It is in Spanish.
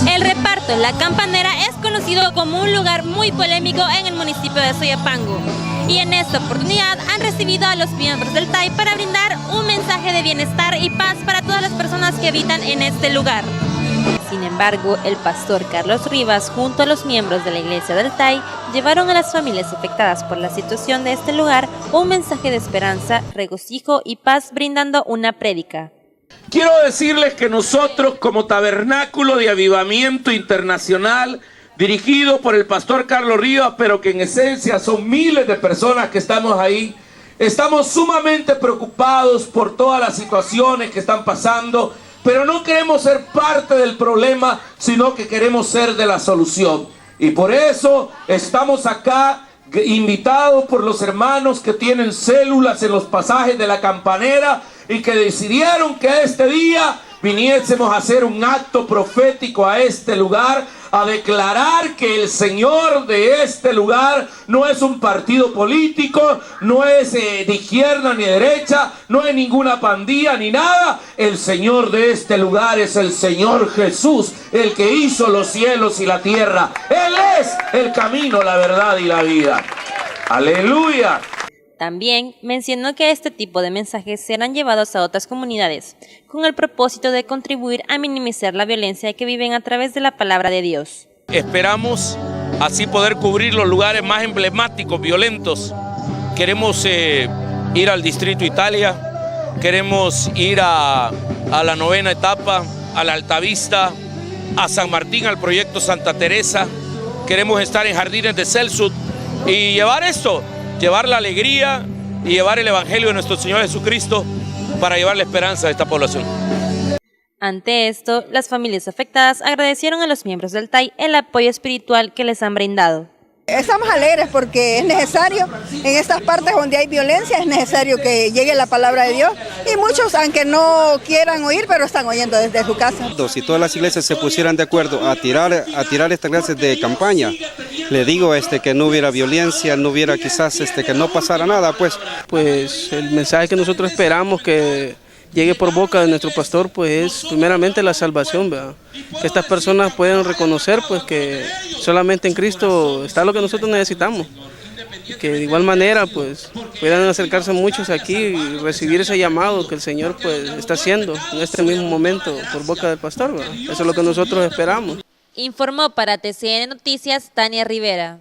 El reparto La Campanera es conocido como un lugar muy polémico en el municipio de Soyapango. Y en esta oportunidad han recibido a los miembros del TAI para brindar un mensaje de bienestar y paz para todas las personas que habitan en este lugar. Sin embargo, el pastor Carlos Rivas, junto a los miembros de la iglesia del TAI, llevaron a las familias afectadas por la situación de este lugar un mensaje de esperanza, regocijo y paz, brindando una prédica. Quiero decirles que nosotros, como Tabernáculo de Avivamiento Internacional, dirigido por el pastor Carlos Rivas, pero que en esencia son miles de personas que estamos ahí, estamos sumamente preocupados por todas las situaciones que están pasando, pero no queremos ser parte del problema, sino que queremos ser de la solución. Y por eso estamos acá invitados por los hermanos que tienen células en los pasajes de La Campanera y que decidieron que este día viniésemos a hacer un acto profético a este lugar, a declarar que el Señor de este lugar no es un partido político, no es de izquierda ni de derecha, no es ninguna pandilla ni nada. El Señor de este lugar es el Señor Jesús, el que hizo los cielos y la tierra. Él es el camino, la verdad y la vida. ¡Aleluya! También mencionó que este tipo de mensajes serán llevados a otras comunidades, con el propósito de contribuir a minimizar la violencia que viven a través de la palabra de Dios. Esperamos así poder cubrir los lugares más emblemáticos, violentos. Queremos ir al Distrito Italia, queremos ir a la 9ª etapa, a la Altavista, a San Martín, al proyecto Santa Teresa. Queremos estar en Jardines de Celsud y llevar esto, llevar la alegría y llevar el Evangelio de nuestro Señor Jesucristo para llevar la esperanza a esta población. Ante esto, las familias afectadas agradecieron a los miembros del TAI el apoyo espiritual que les han brindado. Estamos alegres porque es necesario, en estas partes donde hay violencia, es necesario que llegue la palabra de Dios. Y muchos, aunque no quieran oír, pero están oyendo desde su casa. Si todas las iglesias se pusieran de acuerdo a tirar estas clases de campaña, le digo que no hubiera violencia, no hubiera quizás que no pasara nada, pues el mensaje que nosotros esperamos que llegue por boca de nuestro pastor, pues es primeramente la salvación, ¿verdad? Que estas personas puedan reconocer pues que solamente en Cristo está lo que nosotros necesitamos. Que de igual manera pues puedan acercarse muchos aquí y recibir ese llamado que el Señor pues está haciendo en este mismo momento por boca del pastor, ¿verdad? Eso es lo que nosotros esperamos. Informó para TCN Noticias Tania Rivera.